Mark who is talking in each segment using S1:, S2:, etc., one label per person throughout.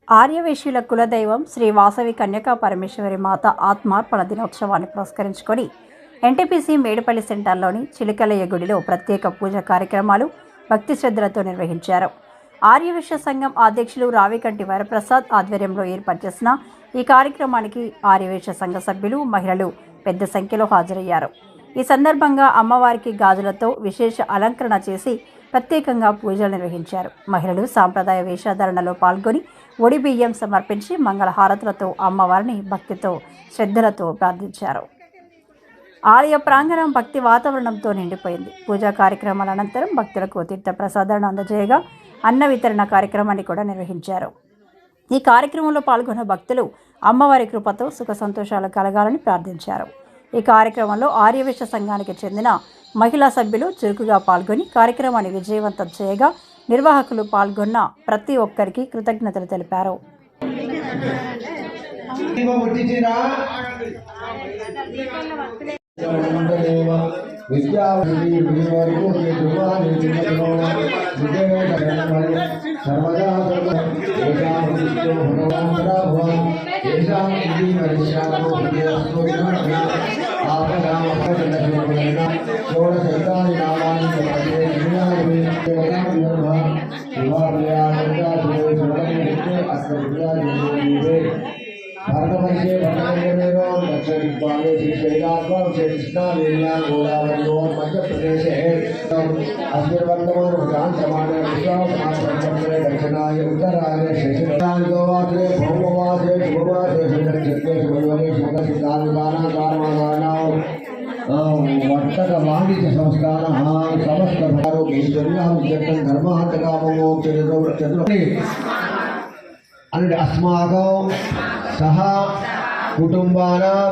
S1: ఆర్యవేశ్యుల కులదైవం శ్రీ వాసవి కన్యకా పరమేశ్వరి మాత ఆత్మార్పణ దినోత్సవాన్ని పురస్కరించుకొని ఎన్టీపీసీ మేడిపల్లి సెంటర్లోని చిలికలయ్య గుడిలో ప్రత్యేక పూజ కార్యక్రమాలు భక్తి శ్రద్ధలతో నిర్వహించారు. ఆర్యవేశ్య సంఘం అధ్యక్షులు రావికంటి వరప్రసాద్ ఆధ్వర్యంలో ఏర్పాటు చేసిన ఈ కార్యక్రమానికి ఆర్యవేశ్య సంఘ సభ్యులు, మహిళలు పెద్ద సంఖ్యలో హాజరయ్యారు. ఈ సందర్భంగా అమ్మవారికి గాజులతో విశేష అలంకరణ చేసి ప్రత్యేకంగా పూజలు నిర్వహించారు. మహిళలు సాంప్రదాయ వేషధారణలో పాల్గొని ఒడి బియ్యం సమర్పించి మంగళహారతులతో అమ్మవారిని భక్తితో శ్రద్ధలతో ప్రార్థించారు. ఆలయ ప్రాంగణం భక్తి వాతావరణంతో నిండిపోయింది. పూజా కార్యక్రమాల అనంతరం భక్తులకు తీర్థ ప్రసాదాలను అందజేయగా అన్న వితరణ కార్యక్రమాన్ని కూడా నిర్వహించారు. ఈ కార్యక్రమంలో పాల్గొన్న భక్తులు అమ్మవారి కృపతో సుఖ సంతోషాలు కలగాలని ప్రార్థించారు. ఈ కార్యక్రమంలో ఆర్యవేశ్య సంఘానికి చెందిన మహిళా సభ్యులు చురుకుగా పాల్గొని కార్యక్రమాన్ని విజయవంతం చేయగా నిర్వాహకులు పాల్గొన్న ప్రతి ఒక్కరికి కృతజ్ఞతలు తెలిపారు.
S2: भारतवर्षे मध्यप्रदेशे अस्मिन् वर्तमान विधानसभायां विश्वासमासंवत्सरे दक्षिणाय उत्तरायणे शेषवासरे भौमवासे शुभवासे सुन्दरक्षेत्रेषु मनोरे शुभसिद्धान्तानां कारणानां वर्तक वाणिज्य संस्कारः समस्त भारोगीश्वर्यां जगन् धर्मार्थकामोक्षचतुर्थे अन्य अस्माकं सह कुटुंबानां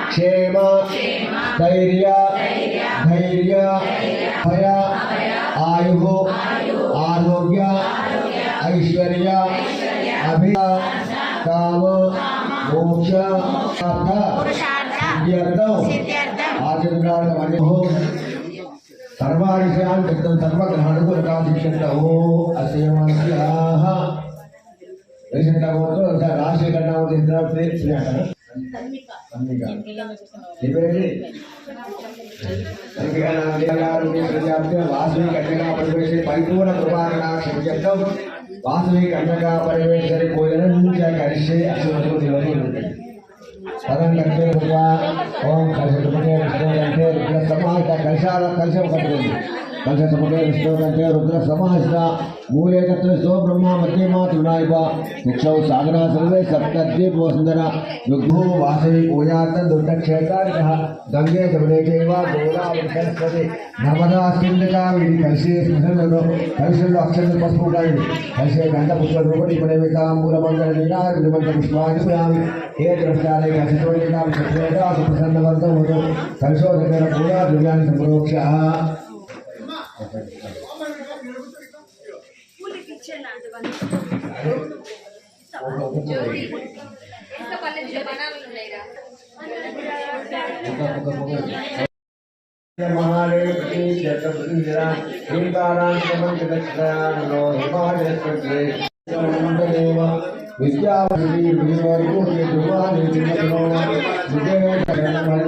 S2: क्षेम धैर्य भय आयु आरोग्य ऐश्वर्य अभिलाष काम मोक्ष सर्वादिशान् कृतं सर्वग्रहानुकूलकादिक्षन्तौ अस्यमास्याः राशि करना परिपूर्ण कृपाकटाक्षं वासवी कन्यका परमेश्वरी पूजनं करिष्ये तदं करते ओम कलशमुखे विष्णुकंठे रुद्रसमाहित कलशं करते कलशमुखे विष्णुकंठे रुद्रसमाहित मूले तत्र सो ब्रह्मा मध्ये मातृनायव मुक्षौ सागरा सर्वे सप्तद्वीप वसुंधरा युग्मो वासवी पूजार्थ दुर्दक्षेत्रार्थ गंगे जमुने चैव गोदावरी सरस्वती नर्मदा सिंधुका विधि कलशे स्मशनो कलशलो अक्षर पशु गायि कलशे गंध पुष्प रूपणी पदेविका मूलमंगल लीला विमंत पुष्पादिपयामि हे द्रष्टारे कलशोलिका सत्वेदा सुप्रसन्न वर्धो होतो कलशोदकर पूजा द्रव्यानि संप्रोक्ष्य महादेव की जगतपुरीरा हिंदारां समंतकत्रानो हिमालयस्ते मंडलेव विद्यावती विजयवर्गो के दुर्वानि चिन्ननो विजय करणमल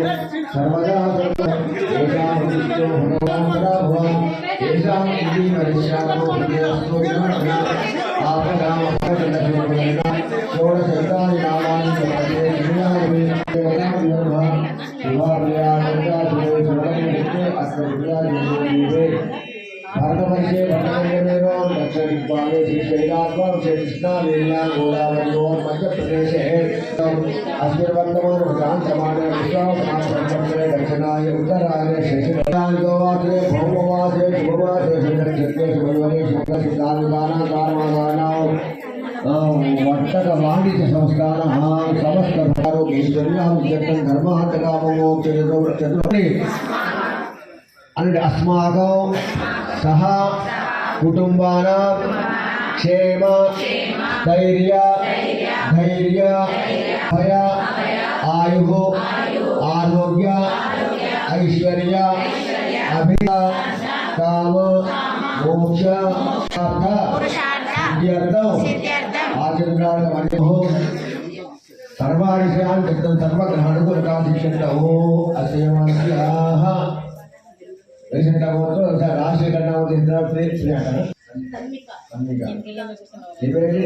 S2: सर्वदा एषा विष्णु भगवान् भगवान् एषा इति मनुष्यानो विजयस्तु आपदां अपदन्दनेन षोडशैतानि नामानि जपते दुनियामि देवतां भारतवर्षे दक्षिणदिग्भागे मध्यप्रदेशे अस्मिन् वर्तमान विधानसभायां विश्वासमासंवत्सरे दक्षिणाय उत्तरायणे शेषवासरे भौमवासे शुभवासे सुन्दरक्षेत्रेषु मनोरे शुभसिद्धान्तानां कारणानां वर्तक वाणिज्य संस्कारः समस्त भारोगीश्वर्यां जगन् धर्मार्थकामोक्षचतुर्थे अन्य अस्माकं सह कुटुंबानां क्षेम धैर्य भय आयु आरोग्य ऐश्वर्य अभिलाष काम मोक्ष सिद्ध्यर्थं आचरणार्थमन्यो सर्वादिशान् चित्तं सर्वग्रहानुकूलकाधिष्ठन्तौ अस्यमास्याः वैशन्तवोतो राशि करणावति प्रियाकर अन्मिका शिवेरी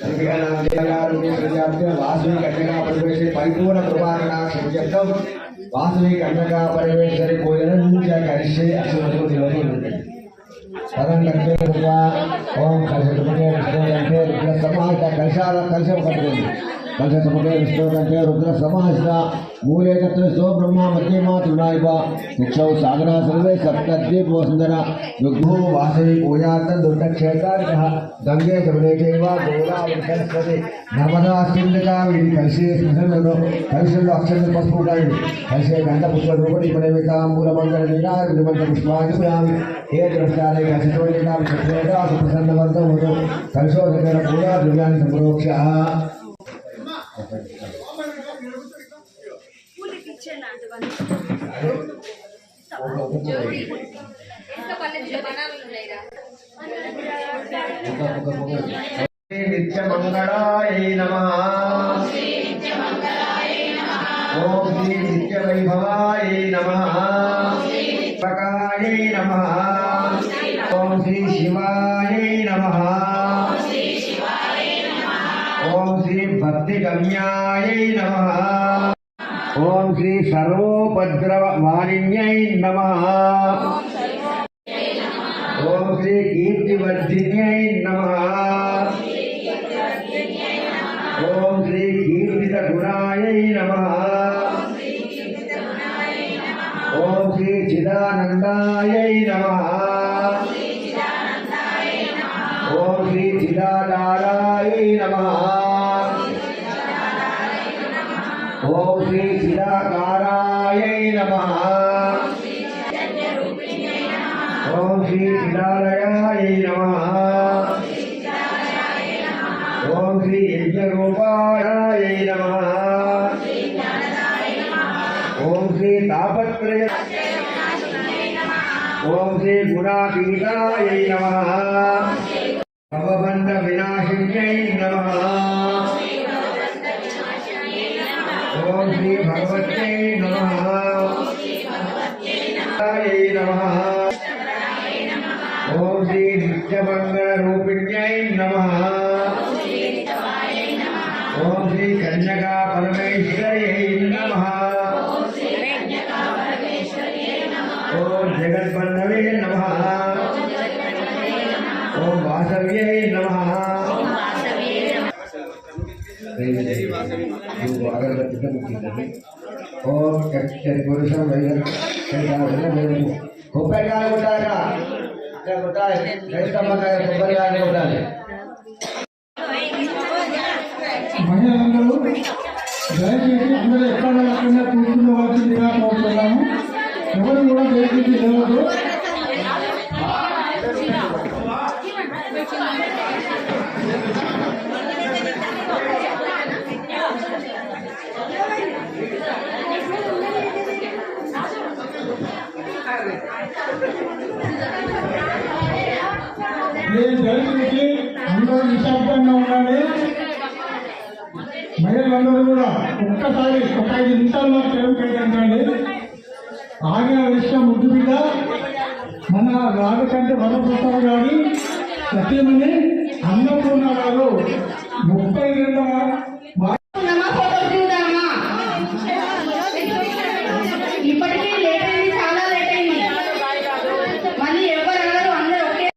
S2: अन्मिका नाम देवयारुणि प्रजाप्य वासुवी कन्यका परिवेशे परिपूर्ण कृपाकटाक्षं वासुवी कन्यका परिवेशे पूजनं च करिष्ये अश्वतो दिवसो पदं कट्टे कृत्वा ओम कलशसमुखे विष्णुकण्ठे रुद्रसमाहिता कलशं कट्टुकोंडि कलशसमुखे विष्णुकण्ठे रुद्रसमाहिता मूले तत्त्वस्तो ब्रह्मा मध्ये मातृणायिव शिक्षौ सागरा सर्वे सप्तद्वीपो सुन्दरा युग्मो वासवी पूजार्थं दुर्गक्षेत्रार्कः गङ्गे जमुने चैव गोदावरी नर्मदा सिन्धुकावेरी कलशे स्मशनो कलशंलो अक्षर पసుపు कायिनि कलशे गन्धपुष्परूपणि पुष्पाणि हे द्रष्टारे कलशोलिका विषयेता सुप्रसन्नवर्तो होतो कलशोदकेन पूजा द्रव्याणि संप्रोक्ष्यः नित्यमंगलाय नमः ओम श्री नित्यवैभवाय नमः प्रकाय नमः ओम श्री शिवाय नमः ओम श्री भक्तिगम्याय नमः ओम श्री सर्वोपद्रववारिण्यै नमः ओम श्री कीर्तिवर्धिन्यै नमः ओम श्री कीर्तितगुणायै नमः ओम श्री चिदानन्दायै नमः ओम श्री चिदाधाराय नमः ओम श्री चिदाकाराय नमः ओम श्री चिदालयाय नमः ओम श्री यज्ञरूपाय नमः ओम श्री तापत्रय ओम श्री गुणातीताय नमः भवबन्ध विनाशिन्यै नमः ओम श्री भगवत्यै नमः नमः ओम श्री नित्यमंगलरूपिण्यै नमः ओम श्री कन्यका परमेश्वर्यै नमः ओम जगद्बन्धवे नमः ओम वासव्यै नमः ओम पुरुषं కొబ్బరికాయ కొట్టాక కొబ్బరికాయ కొట్టాలి
S3: మహిళలందరూ దయచేసి అందరూ ఎక్కడ కూర్చుకోవాల్సిందిగా కోరుతున్నాము. ఎవరు కూడా దయచేసి లేవద్దు. దయచేసి అందరూ నిశ్శబ్దంగా ఉండాలి. మహిళలందరూ కూడా ఒక్కసారి ఒక 5 నిమిషాల్లో సేవ కేటాయించండి. ఆగిన విషయం ముద్దు బిడ్డ మన రాజకంటే వరప్రసాద్ గారు సత్యమని అన్నపూర్ణ గారు 32వ
S4: ఇప్పటికీ లేట్ అయింది, చాలా లేట్ అయింది. మళ్ళీ ఎవరు అందరూ ఒకే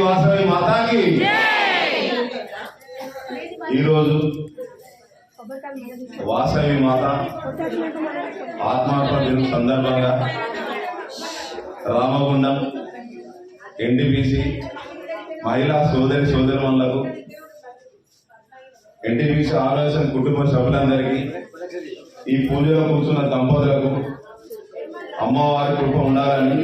S5: వాసవి మాతాకి. ఈరోజు వాసవి మాత ఆత్మార్పణ దినం సందర్భంగా రామగుండం ఎన్టీపీసీ మహిళా సోదరిమణులకు, ఎన్టీపీసీ ఆలోచన కుటుంబ సభ్యులందరికీ, ఈ పూజలో కూర్చున్న దంపతులకు అమ్మవారి కృప ఉండాలని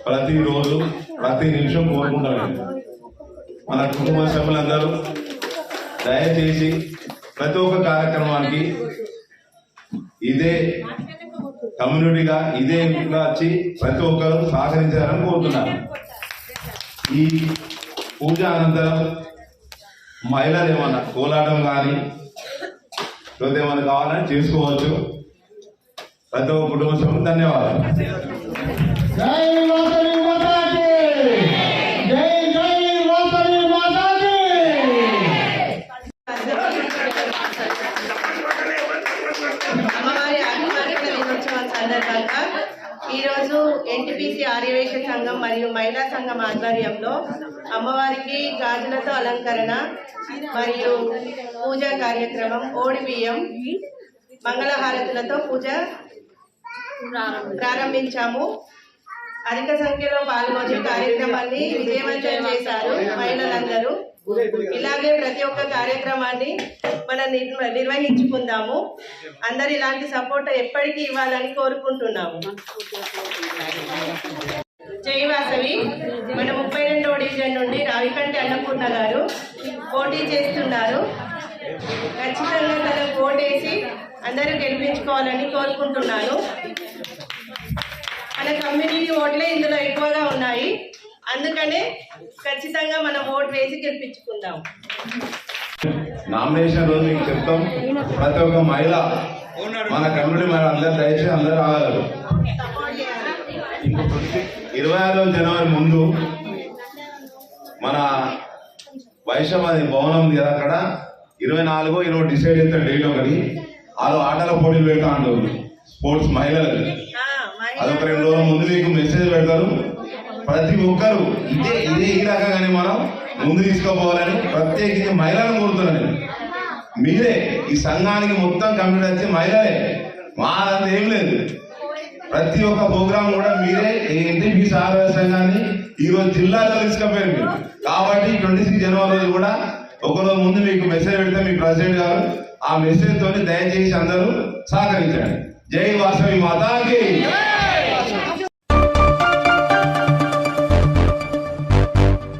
S5: ప్రతిరోజు ప్రతి నిమిషం కోరుకుంటాను. మన కుటుంబ సభ్యులందరూ దయచేసి ప్రతి ఒక్క కార్యక్రమానికి ఇదే కమ్యూనిటీగా ఇదే వచ్చి ప్రతి ఒక్కరూ సహకరించాలని కోరుతున్నాను. ఈ పూజ అనంతరం మహిళలు ఏమన్నా కోలాటం కానీ లేకపోతే ఏమన్నా కావాలని చేసుకోవచ్చు. ప్రతి ఒక్క కుటుంబ సభ్యులు ధన్యవాదాలు.
S3: జై వాసవి మాతాకి, జై జై వాసవి మాతాకి.
S4: అమ్మవారి ఆత్మార్పణ దినోత్సవం సందర్భంగా ఈరోజు ఎన్టీపీసీ ఆర్యవైశ్య సంఘం మరియు మహిళా సంఘం ఆధ్వర్యంలో అమ్మవారికి గాజులతో అలంకరణ మరియు పూజా కార్యక్రమం, ఓడి బియ్యం, మంగళహారతులతో పూజ ప్రారంభించాము. అధిక సంఖ్యలో పాల్గొని కార్యక్రమాన్ని విజయవంతం చేశారు మహిళలందరూ. ఇలాగే ప్రతి ఒక్క కార్యక్రమాన్ని మనం నిర్వహించుకుందాము. అందరు ఇలాంటి సపోర్ట్ ఎప్పటికీ ఇవ్వాలని కోరుకుంటున్నాము. జై వాసవి. మన 32వ డివిజన్ నుండి రావికంటి అన్నపూర్ణ గారు పోటీ చేస్తున్నారు. ఖచ్చితంగా తనకు ఓటేసి అందరూ గెలిపించుకోవాలని కోరుకుంటున్నాను. మన కమ్యూనిటీ ఓట్లే ఇందులో ఎక్కువగా ఉన్నాయి, అందుకనే ఖచ్చితంగా మనం ఓటు వేసి గెలిపించుకుందాం.
S5: నామినేషన్ రోజు మీకు చెప్తాం. ప్రతి ఒక్క మహిళ మన కమ్యూనిటీ మన అందరు దయచేసి అందరూ రాగలరు. 26వ జనవరి ముందు మన వైషమ్య భవనం ఉంది కదా, అక్కడ 24, 20 డిసైడ్ చేస్తారు డేట్ ఒకటి. వాళ్ళు ఆటల పోటీలు పెడతా అంటారు స్పోర్ట్స్ మహిళలకు. అదొక 2 రోజుల ముందు మీకు మెసేజ్ పెడతారు. ప్రతి ఒక్కరు ఇదే ఈ రకంగానే మనం ముందు తీసుకోపోవాలని ప్రత్యేకించి మహిళలను కోరుతున్నాను. మీరే ఈ సంఘానికి మొత్తం కమిటీ వచ్చి మహిళలే, మాదంతా ఏం లేదు. ప్రతి ఒక్క ప్రోగ్రాం కూడా మీరే ఎన్టీపీసీ ఆరోగ్య సంఘాన్ని ఈరోజు జిల్లాలో తీసుకుపోయారు. కాబట్టి 26 జనవరి రోజు కూడా ఒకరోజు ముందు మీకు మెసేజ్ పెడితే మీ ప్రెసిడెంట్ గారు ఆ మెసేజ్ తోని దయచేసి అందరూ సహకరించండి. జై వాసవి మాతాకి.